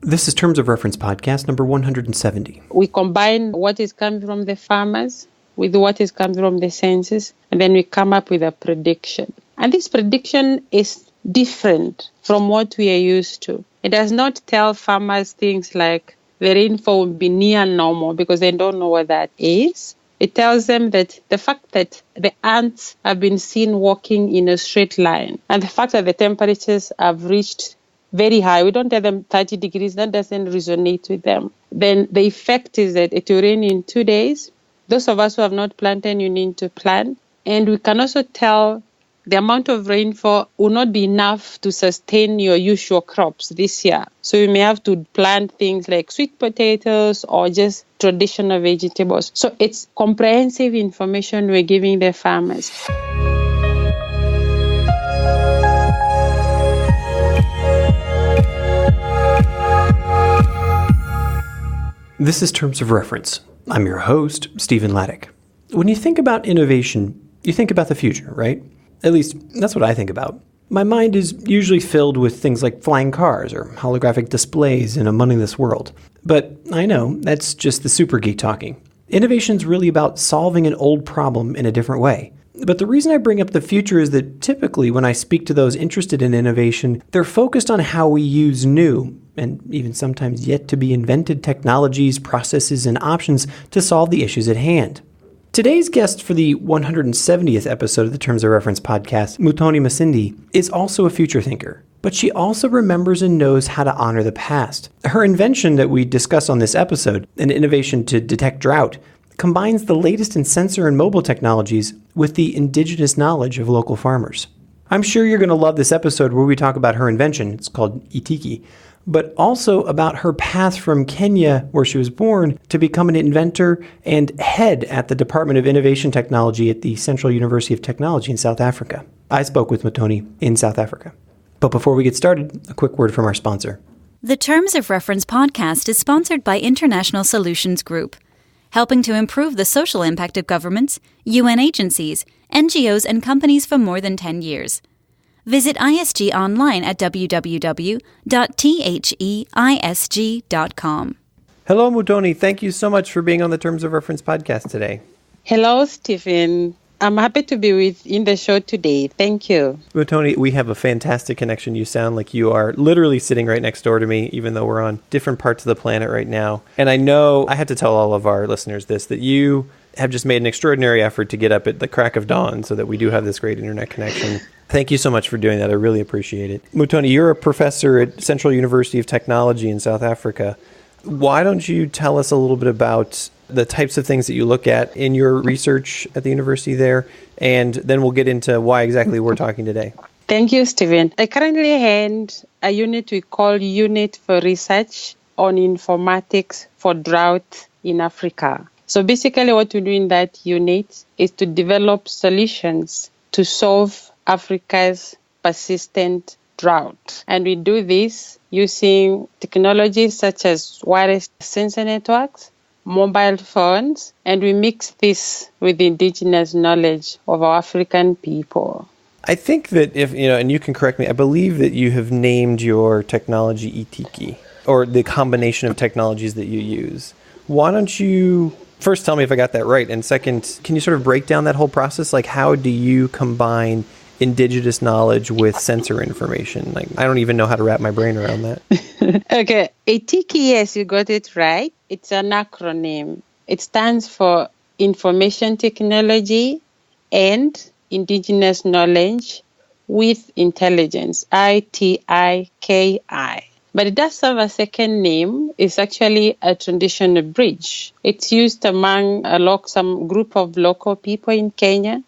This is Terms of Reference podcast number 170. We combine what is coming from the farmers with what is coming from the census, and then we come up with a prediction. And this prediction is different from what we are used to. It does not tell farmers things like the rainfall will be near normal because they don't know what that is. It tells them that the fact that the ants have been seen walking in a straight line and the fact that the temperatures have reached very high, we don't tell them 30 degrees, that doesn't resonate with them. Then the effect is that it will rain in 2 days. Those of us who have not planted, you need to plant. And we can also tell the amount of rainfall will not be enough to sustain your usual crops this year. So you may have to plant things like sweet potatoes or just traditional vegetables. So it's comprehensive information we're giving the farmers. This is Terms of Reference. I'm your host, Stephen Laddick. When you think about innovation, you think about the future, right? At least, that's what I think about. My mind is usually filled with things like flying cars or holographic displays in a moneyless world. But I know, that's just the super geek talking. Innovation's really about solving an old problem in a different way. But the reason I bring up the future is that typically when I speak to those interested in innovation, they're focused on how we use new, and even sometimes yet to be invented technologies, processes, and options to solve the issues at hand. Today's guest for the 170th episode of the Terms of Reference podcast, Muthoni Masinde, is also a future thinker, but she also remembers and knows how to honor the past. Her invention that we discuss on this episode, an innovation to detect drought, combines the latest in sensor and mobile technologies with the indigenous knowledge of local farmers. I'm sure you're going to love this episode where we talk about her invention, it's called ITIKI, but also about her path from Kenya, where she was born, to become an inventor and head at the Department of Innovation Technology at the Central University of Technology in South Africa. I spoke with Muthoni in South Africa. But before we get started, a quick word from our sponsor. The Terms of Reference podcast is sponsored by International Solutions Group, helping to improve the social impact of governments, UN agencies, NGOs, and companies for more than 10 years. Visit ISG online at www.theisg.com. Hello, Muthoni. Thank you so much for being on the Terms of Reference podcast today. Hello, Stephen. I'm happy to be in the show today. Thank you. Muthoni, we have a fantastic connection. You sound like you are literally sitting right next door to me, even though we're on different parts of the planet right now. And I know I had to tell all of our listeners this, that you have just made an extraordinary effort to get up at the crack of dawn so that we do have this great internet connection. Thank you so much for doing that. I really appreciate it. Muthoni, you're a professor at Central University of Technology in South Africa. Why don't you tell us a little bit about the types of things that you look at in your research at the university there, and then we'll get into why exactly we're talking today. Thank you, Stephen. I currently hand a unit we call Unit for Research on Informatics for Drought in Africa. So basically what we do in that unit is to develop solutions to solve Africa's persistent drought. And we do this using technologies such as wireless sensor networks, mobile phones, and we mix this with the indigenous knowledge of our African people. I think that if, and you can correct me, I believe that you have named your technology ITIKI, or the combination of technologies that you use. Why don't you first tell me if I got that right? And second, can you sort of break down that whole process? Like, how do you combine indigenous knowledge with sensor information? Like, I don't even know how to wrap my brain around that. Okay. ITIKI, yes, you got it right. It's an acronym. It stands for Information Technology and Indigenous Knowledge with Intelligence, ITIKI. But it does have a second name. It's actually a traditional bridge. It's used among some group of local people in Kenya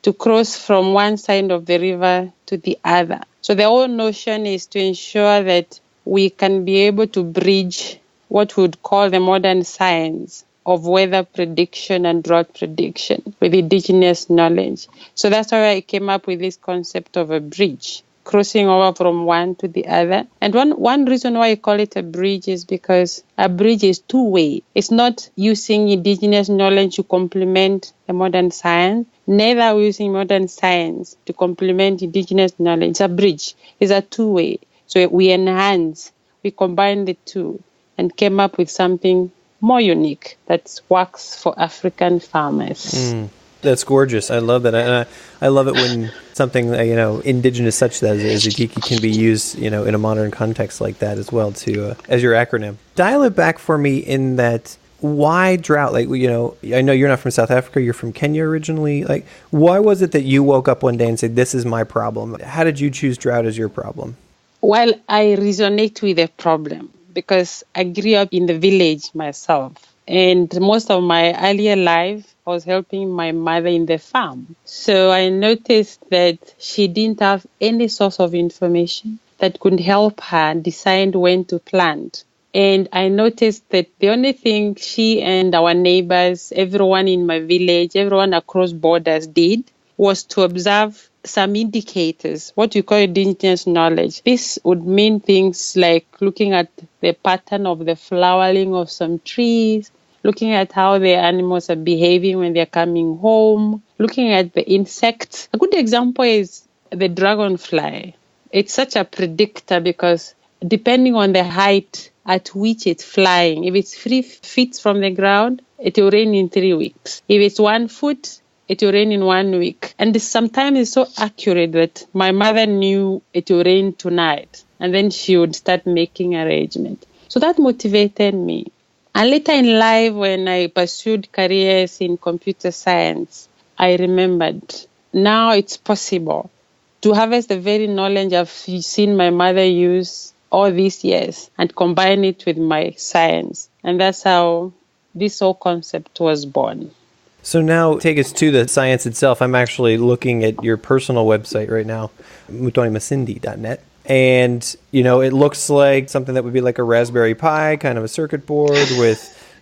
to cross from one side of the river to the other. So the whole notion is to ensure that we can be able to bridge what we would call the modern science of weather prediction and drought prediction with indigenous knowledge. So that's why I came up with this concept of a bridge, crossing over from one to the other. And one reason why I call it a bridge is because a bridge is two-way. It's not using indigenous knowledge to complement the modern science. Neither are we using modern science to complement indigenous knowledge. It's a bridge. It's a two-way. So we enhance we combined the two and came up with something more unique that works for African farmers. That's gorgeous. I love that. And I love it when something, indigenous such as ITIKI can be used, in a modern context like that as well, as your acronym. Dial it back for me in that, why drought? I know you're not from South Africa, you're from Kenya originally. Why was it that you woke up one day and said, this is my problem? How did you choose drought as your problem? Well, I resonate with the problem because I grew up in the village myself. And most of my earlier life I was helping my mother in the farm. So I noticed that she didn't have any source of information that could help her decide when to plant. And I noticed that the only thing she and our neighbors, everyone in my village, everyone across borders did was to observe some indicators, what you call indigenous knowledge. This would mean things like looking at the pattern of the flowering of some trees, looking at how the animals are behaving when they're coming home, looking at the insects. A good example is the dragonfly. It's such a predictor because depending on the height at which it's flying, if it's 3 feet from the ground, it will rain in 3 weeks. If it's 1 foot, it will rain in 1 week. And sometimes it's so accurate that my mother knew it will rain tonight, and then she would start making arrangements. So that motivated me. And later in life, when I pursued careers in computer science, I remembered now it's possible to harvest the very knowledge I've seen my mother use all these years and combine it with my science. And that's how this whole concept was born. So now take us to the science itself. I'm actually looking at your personal website right now, muthonimasinde.net. And, it looks like something that would be like a Raspberry Pi, kind of a circuit board with,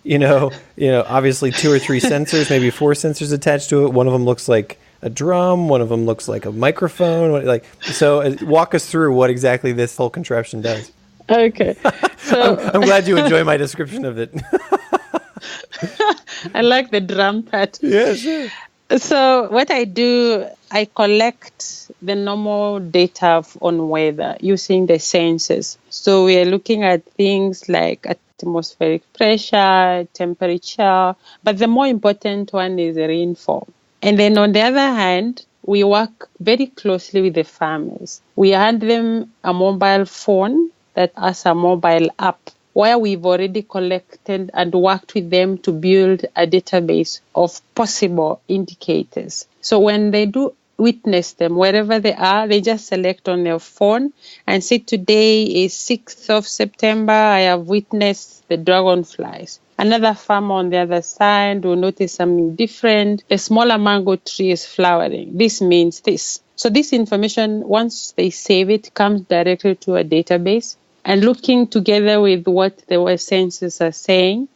obviously 2 or 3 sensors, maybe 4 sensors attached to it. One of them looks like a drum. One of them looks like a microphone. So walk us through what exactly this whole contraption does. Okay. So I'm glad you enjoy my description of it. I like the drum part. Yeah, sure. So what I do, I collect the normal data on weather using the sensors. So we are looking at things like atmospheric pressure, temperature, but the more important one is the rainfall. And then on the other hand, we work very closely with the farmers. We hand them a mobile phone that has a mobile app where we've already collected and worked with them to build a database of possible indicators. So when they do witness them, wherever they are, they just select on their phone and say, today is 6th of September, I have witnessed the dragonflies. Another farmer on the other side will notice something different. A smaller mango tree is flowering. This means this. So this information, once they save it, comes directly to a database. And looking together with what the sensors are saying,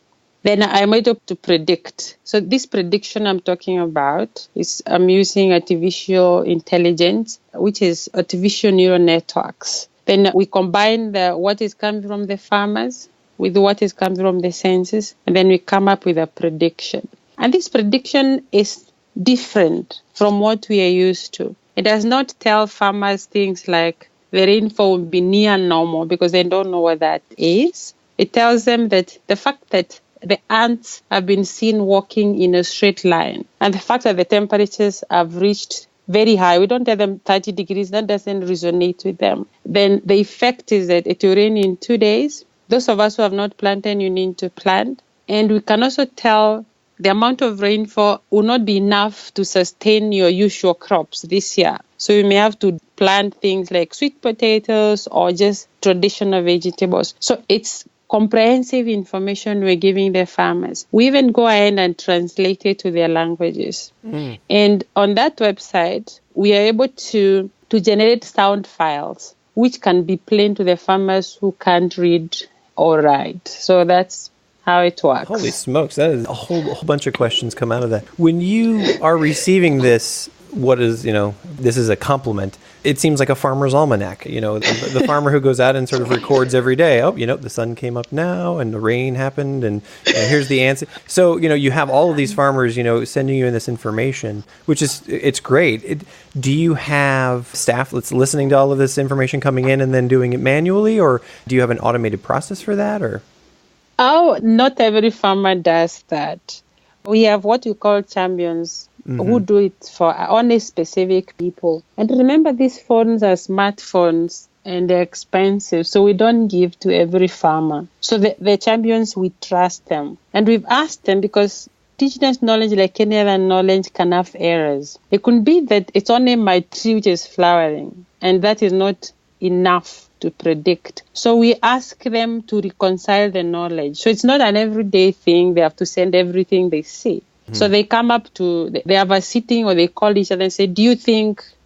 then I'm able to predict. So this prediction I'm talking about is I'm using artificial intelligence, which is artificial neural networks. Then we combine what is coming from the farmers with what is coming from the sensors, and then we come up with a prediction. And this prediction is different from what we are used to. It does not tell farmers things like the rainfall will be near normal because they don't know what that is. It tells them that the fact that the ants have been seen walking in a straight line and the fact that the temperatures have reached very high, we don't tell them 30 degrees, that doesn't resonate with them. Then the effect is that it will rain in 2 days. Those of us who have not planted, you need to plant. And we can also tell the amount of rainfall will not be enough to sustain your usual crops this year. So you may have to plant things like sweet potatoes or just traditional vegetables. So it's comprehensive information we're giving the farmers. We even go ahead and translate it to their languages. And on that website, we are able to generate sound files, which can be played to the farmers who can't read or write. So that's how it works. Holy smokes, that is a whole bunch of questions come out of that. When you are receiving this, what is, this is a compliment. It seems like a farmer's almanac, the farmer who goes out and sort of records every day. Oh, the sun came up now and the rain happened and here's the answer. So, you have all of these farmers, sending you in this information, which it's great. Do you have staff that's listening to all of this information coming in and then doing it manually, or do you have an automated process for that, or? Oh, not every farmer does that. We have what we call champions who do it for only specific people. And remember, these phones are smartphones and they're expensive, so we don't give to every farmer. So the champions, we trust them. And we've asked them because indigenous knowledge, like any other knowledge, can have errors. It could be that it's only my tree which is flowering, and that is not enough to predict. So we ask them to reconcile the knowledge. So it's not an everyday thing. They have to send everything they see. So they come up they have a sitting, or they call each other and say,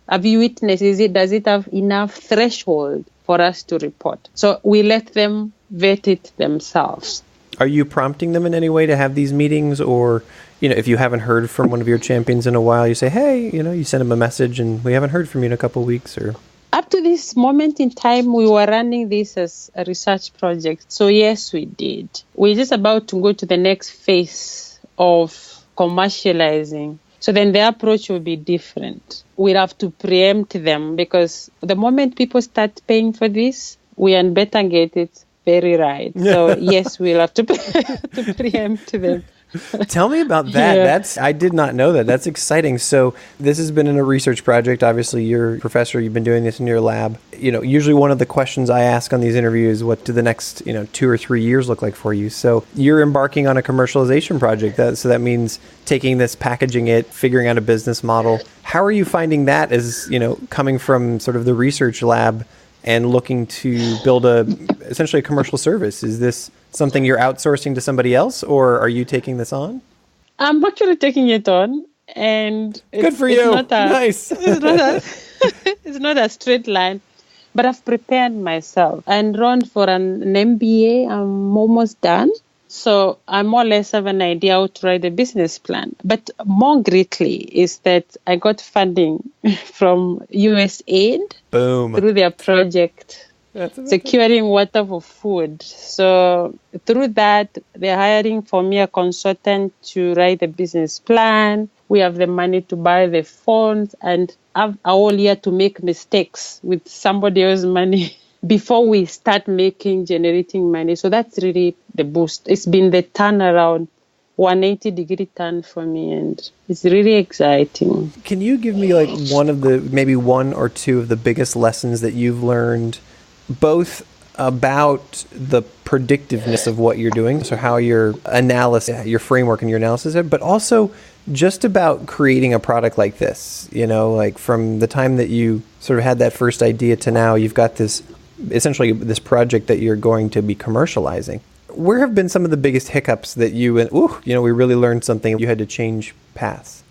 have you witnessed, does it have enough threshold for us to report? So we let them vet it themselves. Are you prompting them in any way to have these meetings, or, if you haven't heard from one of your champions in a while, you say, hey, you send them a message and we haven't heard from you in a couple of weeks, or? Up to this moment in time, we were running this as a research project. So yes, we did. We're just about to go to the next phase of commercializing. So then the approach will be different. We'll have to preempt them, because the moment people start paying for this, we had better get it very right. So yes, we'll have to preempt them. Tell me about that. Yeah. I did not know that. That's exciting. So this has been in a research project. Obviously, you're a professor. You've been doing this in your lab. Usually one of the questions I ask on these interviews is, what do the next 2 or 3 years look like for you? So you're embarking on a commercialization project. So that means taking this, packaging it, figuring out a business model. How are you finding that as, coming from sort of the research lab and looking to build essentially a commercial service? Is this something you're outsourcing to somebody else, or are you taking this on? I'm actually taking it on, and good for you. Nice. It's not a straight line, but I've prepared myself. I enrolled for an MBA. I'm almost done. So I more or less have an idea how to write a business plan. But more greatly is that I got funding from USAID through their project, securing water for food. So through that, they're hiring for me a consultant to write the business plan. We have the money to buy the phones and have a whole year to make mistakes with somebody else's money before we start generating money. So that's really the boost. It's been the turnaround, 180-degree turn for me, and it's really exciting. Can you give me maybe one or two of the biggest lessons that you've learned, both about the predictiveness of what you're doing, so how your analysis, your framework and your analysis, but also just about creating a product like this, from the time that you sort of had that first idea to now, you've got this project that you're going to be commercializing. Where have been some of the biggest hiccups that we really learned something, you had to change paths?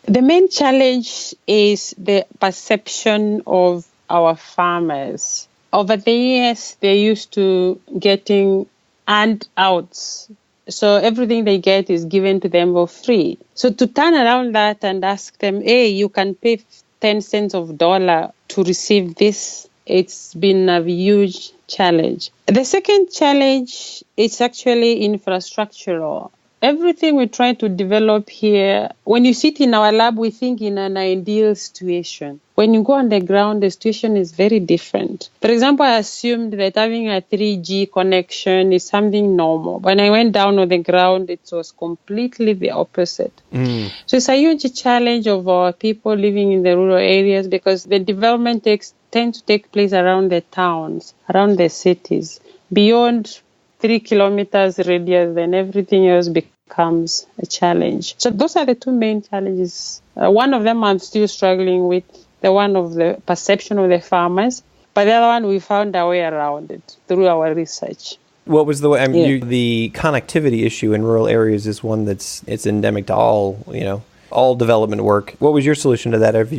The main challenge is the perception of our farmers. Over the years, they're used to getting handouts. So everything they get is given to them for free. So to turn around that and ask them, hey, you can pay 10 cents of dollar to receive this, it's been a huge challenge. The second challenge is actually infrastructural. Everything we try to develop here, when you sit in our lab, we think in an ideal situation. When you go on the ground, the situation is very different. For example, I assumed that having a 3G connection is something normal. When I went down on the ground, it was completely the opposite. So it's a huge challenge of our people living in the rural areas, because the development tends to take place around the towns, around the cities. Beyond 3 kilometers radius, then everything else becomes a challenge. So those are the two main challenges. One of them I'm still struggling with, the one of the perception of the farmers, but the other one we found a way around it through our research. What was the way? The connectivity issue in rural areas is one it's endemic to all development work. What was your solution to that? Have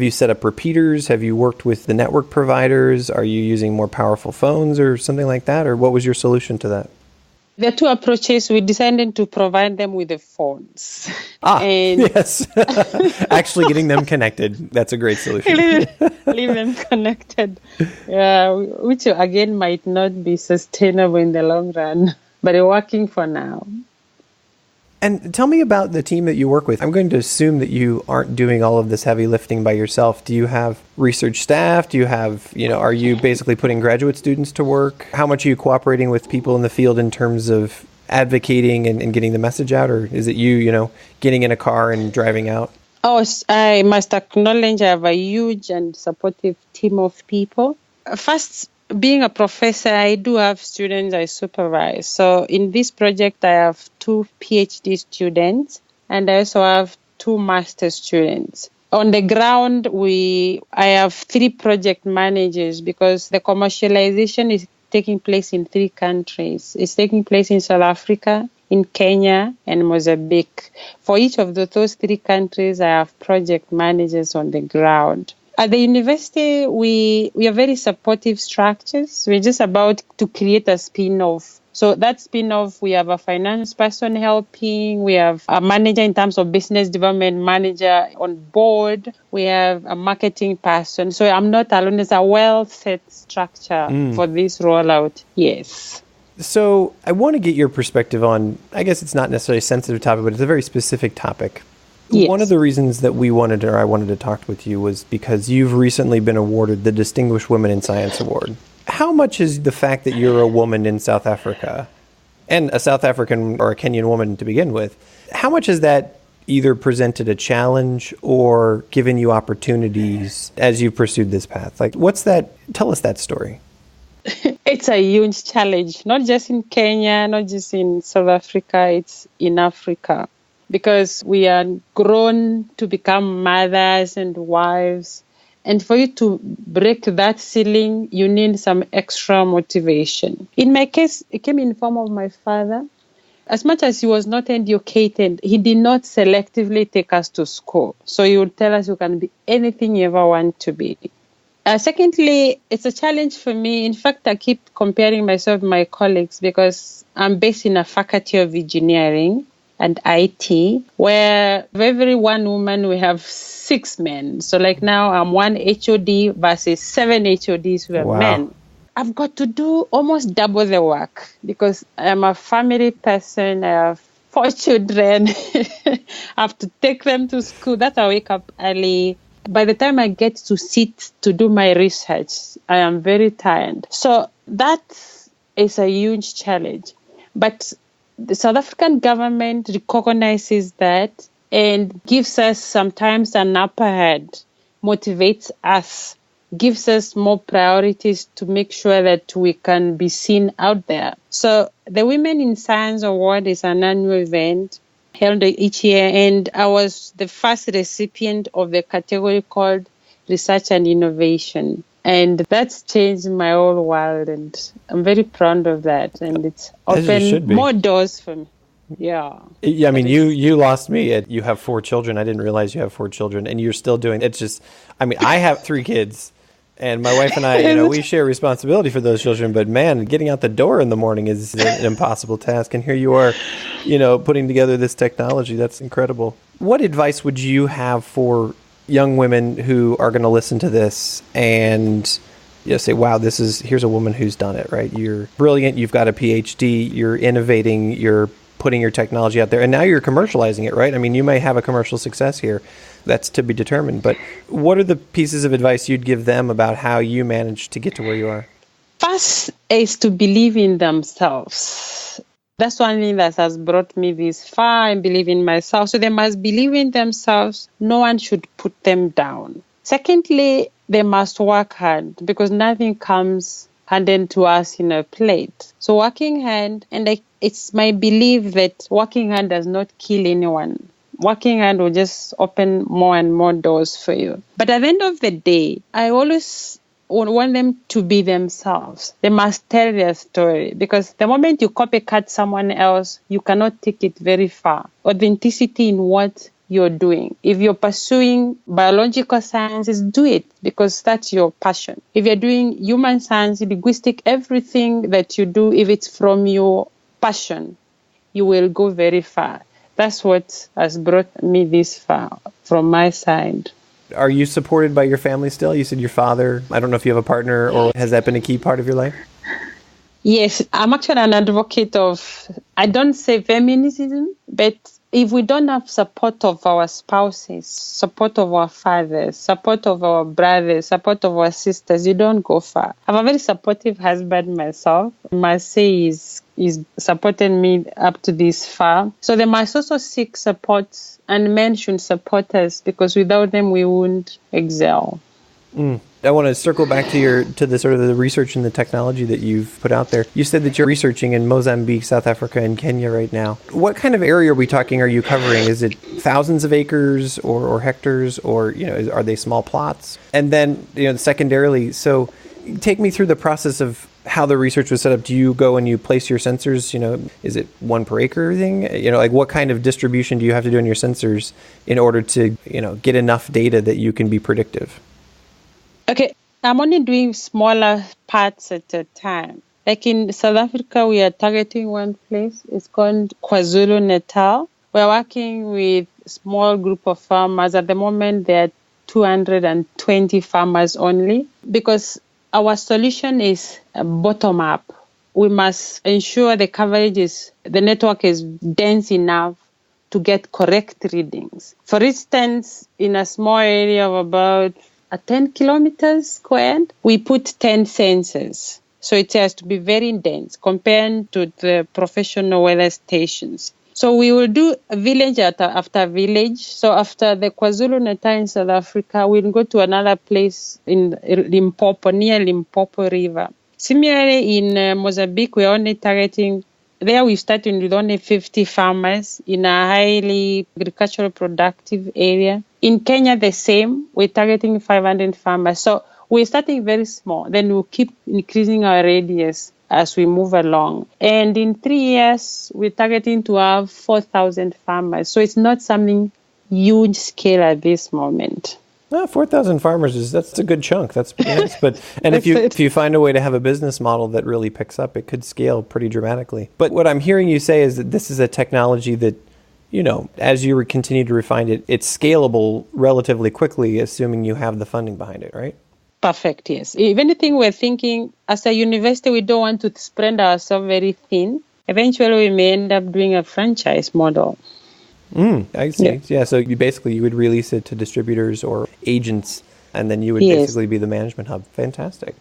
you set up repeaters? Have you worked with the network providers? Are you using more powerful phones or something like that? Or what was your solution to that? There are two approaches. We decided to provide them with the phones. Yes. Actually getting them connected. That's a great solution. Leave them connected, which again might not be sustainable in the long run, but it's working for now. And tell me about the team that you work with. I'm going to assume that you aren't doing all of this heavy lifting by yourself. Do you have research staff? Do you have, are you basically putting graduate students to work? How much are you cooperating with people in the field in terms of advocating and getting the message out? Or is it you, getting in a car and driving out? Oh, I must acknowledge I have a huge and supportive team of people. First, being a professor, I do have students I supervise. So in this project, I have 2 PhD students and I also have 2 master students. On the ground, I have 3 project managers because the commercialization is taking place in 3 countries. It's taking place in South Africa, in Kenya, and Mozambique. For each of those 3 countries, I have project managers on the ground. At the university, we are very supportive structures. We're just about to create a spin-off. So that spin-off, we have a finance person helping. We have a manager in terms of business development manager on board. We have a marketing person. So I'm not alone. There's a well-set structure for this rollout. Yes. So I want to get your perspective on, I guess it's not necessarily a sensitive topic, but it's a very specific topic. Yes. One of the reasons that I wanted to talk with you was because you've recently been awarded the Distinguished Women in Science Award. How much is the fact that you're a woman in South Africa, and a South African or a Kenyan woman to begin with, how much has that either presented a challenge or given you opportunities as you pursued this path? Like, tell us that story. It's a huge challenge, not just in Kenya, not just in South Africa, it's in Africa. Because we are grown to become mothers and wives. And for you to break that ceiling, you need some extra motivation. In my case, it came in the form of my father. As much as he was not educated, he did not selectively take us to school. So he would tell us you can be anything you ever want to be. Secondly, it's a challenge for me. In fact, I keep comparing myself to my colleagues because I'm based in a faculty of engineering and IT, where for every one woman, we have 6 men. So like now, I'm 1 HOD versus 7 HODs who are men. I've got to do almost double the work because I'm a family person. I have 4 children. I have to take them to school. That's why I wake up early. By the time I get to sit to do my research, I am very tired. So that is a huge challenge. But the South African government recognizes that and gives us sometimes an upper hand, motivates us, gives us more priorities to make sure that we can be seen out there. So the Women in Science Award is an annual event held each year, and I was the first recipient of the category called Research and Innovation. And that's changed my whole world, and I'm very proud of that. And it's opened more doors for me. Yeah. I mean, you lost me. You have 4 children. I didn't realize you have 4 children, and you're still doing. It's just, I mean, I have 3 kids, and my wife and I, we share responsibility for those children. But man, getting out the door in the morning is an impossible task. And here you are, putting together this technology. That's incredible. What advice would you have for young women who are going to listen to this and say, wow, here's a woman who's done it, right? You're brilliant. You've got a PhD. You're innovating. You're putting your technology out there, and now you're commercializing it, right? I mean, you may have a commercial success here. That's to be determined. But what are the pieces of advice you'd give them about how you managed to get to where you are? First is to believe in themselves. That's one thing that has brought me this far, and believe in myself. So they must believe in themselves. No one should put them down. Secondly, they must work hard because nothing comes handed to us in a plate. So working hard, and it's my belief that working hard does not kill anyone. Working hard will just open more and more doors for you. But at the end of the day, I always want them to be themselves. They must tell their story, because the moment you copycat someone else, you cannot take it very far. Authenticity in what you're doing. If you're pursuing biological sciences, do it because that's your passion. If you're doing human science, linguistic, everything that you do, if it's from your passion, you will go very far. That's what has brought me this far from my side. Are you supported by your family still? You said your father. I don't know if you have a partner, or has that been a key part of your life? Yes, I'm actually an advocate of, I don't say feminism, but if we don't have support of our spouses, support of our fathers, support of our brothers, support of our sisters, you don't go far. I'm a very supportive husband myself. I must say he's supported me up to this far. So they must also seek support, and men should support us, because without them we wouldn't excel. I want to circle back to the sort of the research and the technology that you've put out there. You said that you're researching in Mozambique, South Africa, and Kenya right now. What kind of area are you covering? Is it thousands of acres or hectares, or are they small plots? And then secondarily, so take me through the process of how the research was set up. Do you go and you place your sensors? Is it one per acre thing? What kind of distribution do you have to do in your sensors in order to get enough data that you can be predictive? Okay, I'm only doing smaller parts at a time. Like in South Africa, we are targeting one place. It's called KwaZulu-Natal. We're working with a small group of farmers. At the moment, there are 220 farmers only, because our solution is bottom-up. We must ensure the network is dense enough to get correct readings. For instance, in a small area of about 10 kilometers squared, we put 10 sensors. So it has to be very dense compared to the professional weather stations. So we will do a village after village. So after the KwaZulu-Natal in South Africa, we'll go to another place in Limpopo, near Limpopo River. Similarly, in Mozambique, we're only targeting, there we started with only 50 farmers in a highly agricultural productive area. In Kenya, the same. We're targeting 500 farmers. So we're starting very small. Then we'll keep increasing our radius as we move along. And in 3 years, we're targeting to have 4,000 farmers. So it's not something huge scale at this moment. 4,000 farmers that's a good chunk. That's nice. But if you find a way to have a business model that really picks up, it could scale pretty dramatically. But what I'm hearing you say is that this is a technology that, as you continue to refine it, it's scalable relatively quickly, assuming you have the funding behind it, right? Perfect, yes. If anything, we're thinking, as a university, we don't want to spread ourselves very thin. Eventually, we may end up doing a franchise model. I see. Yeah, so you would release it to distributors or agents, and then you would basically be the management hub. Fantastic.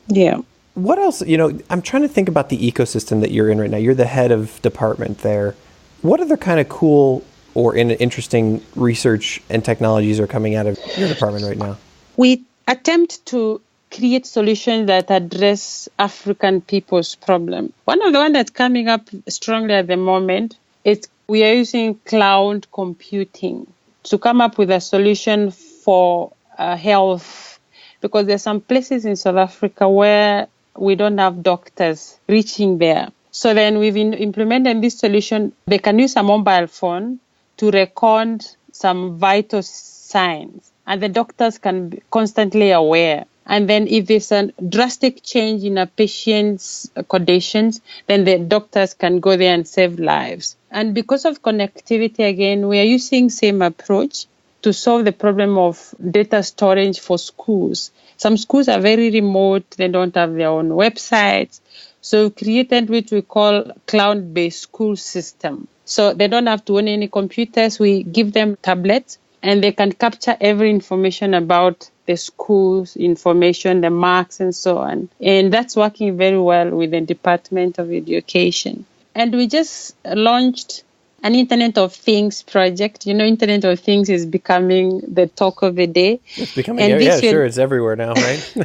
Yeah. What else? I'm trying to think about the ecosystem that you're in right now. You're the head of department there. What other kind of cool or interesting research and technologies are coming out of your department right now? We attempt to create solutions that address African people's problem. One of the ones that's coming up strongly at the moment is we are using cloud computing to come up with a solution for health, because there's some places in South Africa where we don't have doctors reaching there. So then we've implemented this solution. They can use a mobile phone to record some vital signs, and the doctors can be constantly aware. And then if there's a drastic change in a patient's conditions, then the doctors can go there and save lives. And because of connectivity, again, we are using same approach to solve the problem of data storage for schools. Some schools are very remote. They don't have their own websites. So we created what we call cloud-based school system. So they don't have to own any computers. We give them tablets, and they can capture every information about the school's information, the marks, and so on. And that's working very well with the Department of Education. And we just launched an Internet of Things project. Internet of Things is becoming the talk of the day. It's becoming, it's everywhere now, right?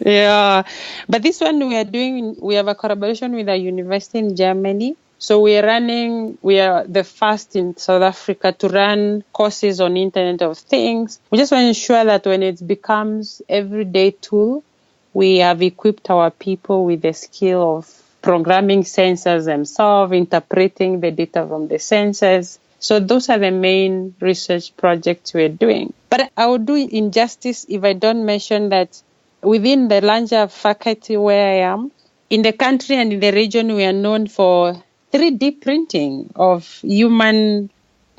Yeah. But this one we have a collaboration with a university in Germany. So we are the first in South Africa to run courses on Internet of Things. We just want to ensure that when it becomes everyday tool, we have equipped our people with the skill of programming sensors themselves, interpreting the data from the sensors. So those are the main research projects we're doing. But I would do injustice if I don't mention that within the larger faculty where I am, in the country and in the region, we are known for 3D printing of human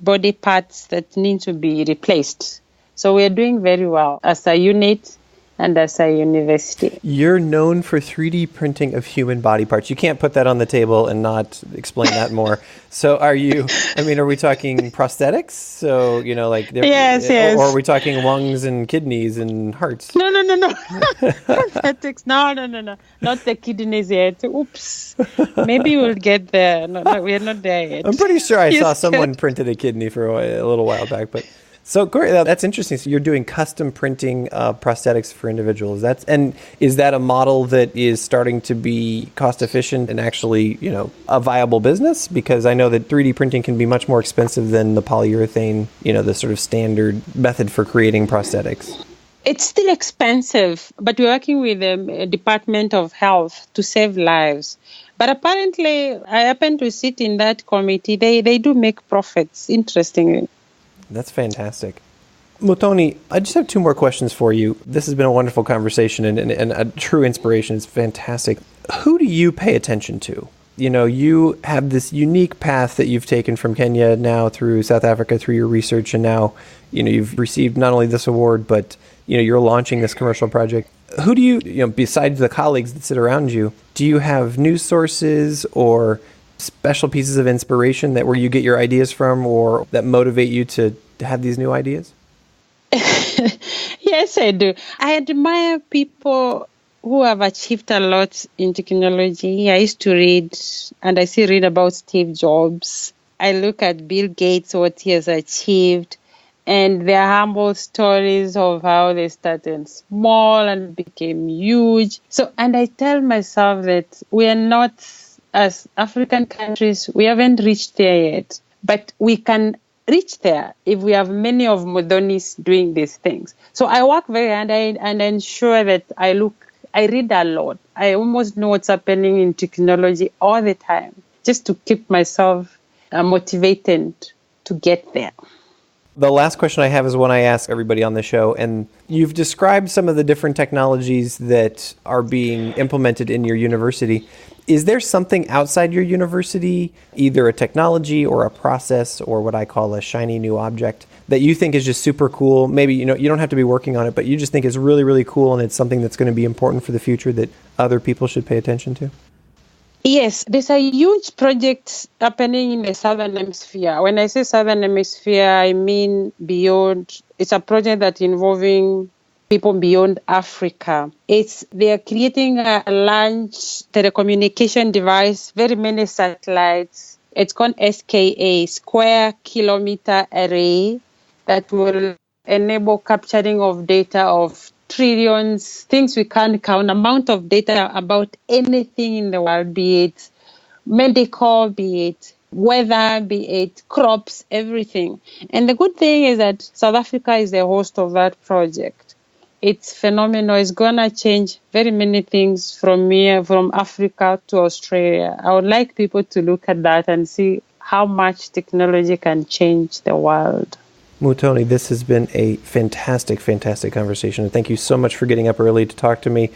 body parts that need to be replaced. So we're doing very well as a unit and as a university. You're known for 3D printing of human body parts. You can't put that on the table and not explain that more. So are we talking prosthetics? So, like... Yes. Or are we talking lungs and kidneys and hearts? No. Prosthetics. No. Not the kidneys yet. Oops. Maybe we'll get there. No, we're not there yet. I'm pretty sure I saw someone printed a kidney for a little while back, but... So great, that's interesting. So you're doing custom printing prosthetics for individuals. Is that a model that is starting to be cost efficient and actually, a viable business? Because I know that 3D printing can be much more expensive than the polyurethane, the sort of standard method for creating prosthetics. It's still expensive, but we're working with the Department of Health to save lives. But apparently, I happen to sit in that committee. They do make profits, interestingly. That's fantastic. Muthoni, I just have 2 more questions for you. This has been a wonderful conversation and a true inspiration. It's fantastic. Who do you pay attention to? You have this unique path that you've taken from Kenya now through South Africa through your research, and now, you've received not only this award, but, you're launching this commercial project. Who do you, besides the colleagues that sit around you, do you have news sources or special pieces of inspiration where you get your ideas from or that motivate you to have these new ideas? Yes, I do. I admire people who have achieved a lot in technology. I used to read, and I still read about Steve Jobs. I look at Bill Gates, what he has achieved, and their humble stories of how they started small and became huge. And I tell myself that we are not, as African countries, we haven't reached there yet, but we can reach there if we have many of Muthonis doing these things. So I work very hard and ensure that I read a lot. I almost know what's happening in technology all the time, just to keep myself motivated to get there. The last question I have is one I ask everybody on the show, and you've described some of the different technologies that are being implemented in your university. Is there something outside your university, either a technology or a process or what I call a shiny new object, that you think is just super cool? Maybe you don't have to be working on it, but you just think it's really, really cool and it's something that's going to be important for the future that other people should pay attention to? Yes, there's a huge project happening in the Southern Hemisphere. When I say Southern Hemisphere, I mean beyond. It's a project that's involving people beyond Africa. They're creating a large telecommunication device, very many satellites. It's called SKA, Square Kilometer Array, that will enable capturing of data of trillions, things we can't count, amount of data about anything in the world, be it medical, be it weather, be it crops, everything. And the good thing is that South Africa is the host of that project. It's phenomenal. It's going to change very many things from here, from Africa to Australia. I would like people to look at that and see how much technology can change the world. Muthoni, this has been a fantastic, fantastic conversation. Thank you so much for getting up early to talk to me,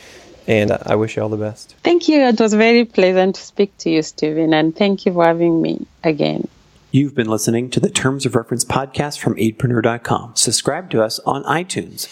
and I wish you all the best. Thank you. It was very pleasant to speak to you, Stephen, and thank you for having me again. You've been listening to the Terms of Reference podcast from Aidpreneur.com. Subscribe to us on iTunes.